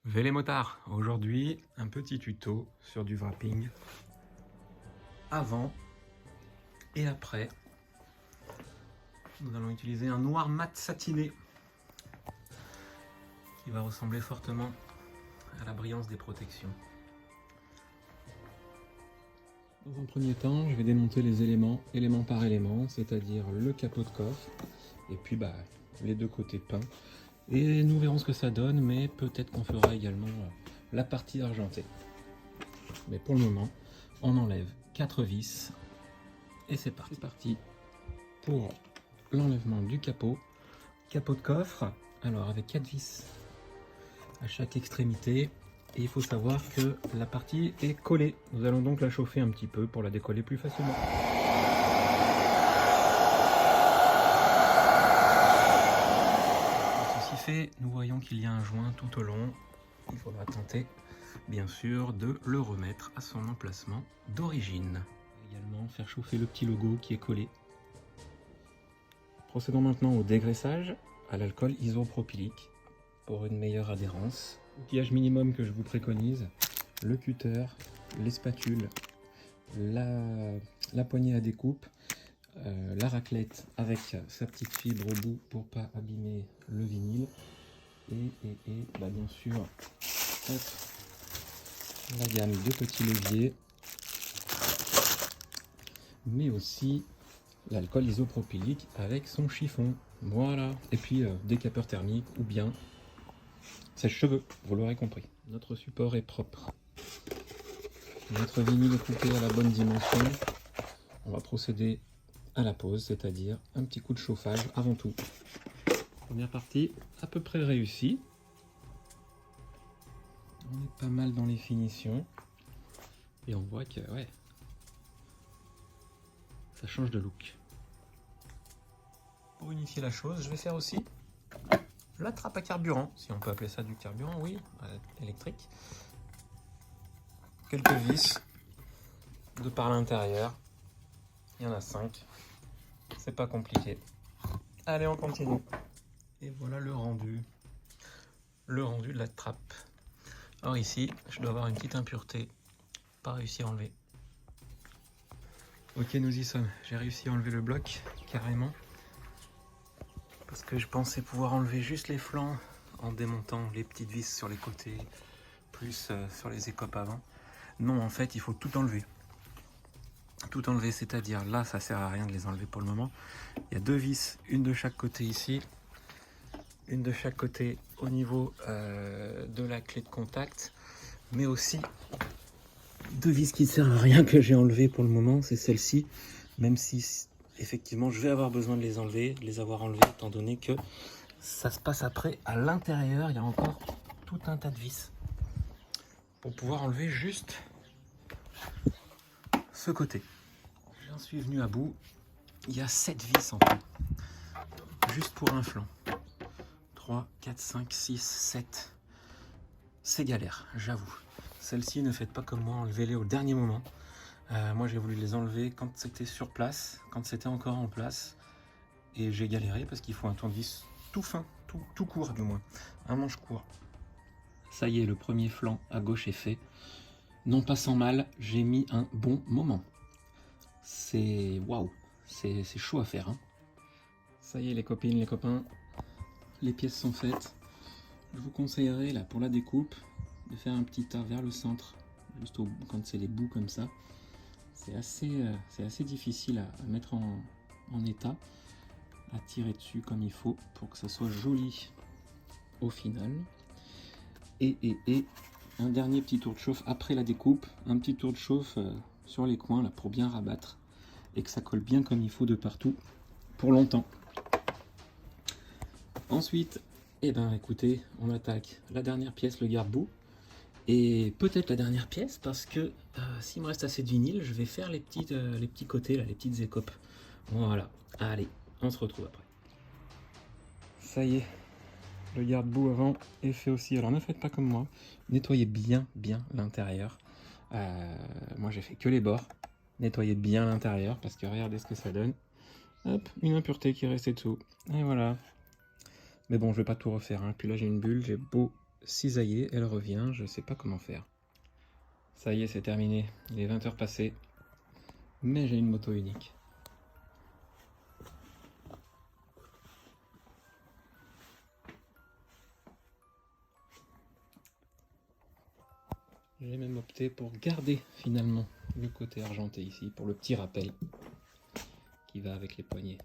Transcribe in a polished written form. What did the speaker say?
Vélo motard, aujourd'hui un petit tuto sur du wrapping avant et après. Nous allons utiliser un noir mat satiné qui va ressembler fortement à la brillance des protections. Dans un premier temps, je vais démonter les élément par élément, c'est-à-dire le capot de coffre et puis les deux côtés peints. Et nous verrons ce que ça donne, mais peut-être qu'on fera également la partie argentée. Mais pour le moment, on enlève 4 vis et c'est parti. C'est parti pour l'enlèvement du capot de coffre. Alors avec 4 vis à chaque extrémité. Et il faut savoir que la partie est collée. Nous allons donc la chauffer un petit peu pour la décoller plus facilement. Ceci fait, nous voyons qu'il y a un joint tout au long. Il faudra tenter, bien sûr, de le remettre à son emplacement d'origine. Également faire chauffer le petit logo qui est collé. Procédons maintenant au dégraissage à l'alcool isopropylique pour une meilleure adhérence. Outillage minimum que je vous préconise, le cutter, les spatules, la poignée à découpe, la raclette avec sa petite fibre au bout pour pas abîmer le vinyle et bien sûr hop, la gamme de petits leviers, mais aussi l'alcool isopropylique avec son chiffon. Voilà, et puis décapeur thermique ou bien sèche-cheveux, vous l'aurez compris. Notre support est propre. Notre vinyle est coupé à la bonne dimension. On va procéder à la pose, c'est-à-dire un petit coup de chauffage avant tout. Première partie à peu près réussie. On est pas mal dans les finitions. Et on voit que ouais, ça change de look. Pour unifier la chose, je vais faire aussi la trappe à carburant, si on peut appeler ça du carburant, oui, électrique. Quelques vis de par l'intérieur. Il y en a 5. C'est pas compliqué. Allez, on continue. Et voilà le rendu. Le rendu de la trappe. Alors ici, je dois avoir une petite impureté. Pas réussi à enlever. Ok, nous y sommes. J'ai réussi à enlever le bloc, carrément. Parce que je pensais pouvoir enlever juste les flancs en démontant les petites vis sur les côtés, plus sur les écopes avant. Non, en fait, il faut tout enlever. Tout enlever, c'est-à-dire là, ça sert à rien de les enlever pour le moment. Il y a 2 vis, une de chaque côté ici, une de chaque côté au niveau de la clé de contact, mais aussi 2 vis qui ne servent à rien que j'ai enlevé pour le moment, c'est celle-ci, même si effectivement je vais avoir besoin de les enlever, de les avoir enlevées, étant donné que ça se passe après à l'intérieur, il y a encore tout un tas de vis pour pouvoir enlever juste ce côté. J'en suis venu à bout, il y a 7 vis en tout, juste pour un flanc. 3, 4, 5, 6, 7. C'est galère, j'avoue. Celles-ci, ne faites pas comme moi, enlevez-les au dernier moment. Moi, j'ai voulu les enlever quand c'était sur place, quand c'était encore en place. Et j'ai galéré parce qu'il faut un tournevis tout fin, tout court du moins. Un manche court. Ça y est, le premier flanc à gauche est fait. Non pas sans mal, j'ai mis un bon moment. C'est waouh, c'est chaud à faire. Hein. Ça y est, les copines, les copains, les pièces sont faites. Je vous conseillerais là pour la découpe de faire un petit tas vers le centre, juste quand c'est les bouts comme ça. C'est assez difficile à mettre en état, à tirer dessus comme il faut pour que ça soit joli au final. Et un dernier petit tour de chauffe après la découpe, un petit tour de chauffe sur les coins là pour bien rabattre et que ça colle bien comme il faut de partout pour longtemps. Ensuite, eh ben écoutez, on attaque la dernière pièce, le garde-boue. Et peut-être la dernière pièce, parce que s'il me reste assez de vinyle, je vais faire les petits côtés, là, les petites écopes. Voilà, allez, on se retrouve après. Ça y est, le garde-boue avant est fait aussi. Alors ne faites pas comme moi, nettoyez bien l'intérieur. Moi j'ai fait que les bords. Nettoyez bien l'intérieur, parce que regardez ce que ça donne. Hop, une impureté qui est restée dessous. Et voilà. Mais bon, je vais pas tout refaire. Hein. Puis là j'ai une bulle, j'ai beau cisailler, elle revient, je sais pas comment faire. Ça y est, c'est terminé, il est 20 h passées, mais j'ai une moto unique. J'ai même opté pour garder finalement le côté argenté ici, pour le petit rappel qui va avec les poignets.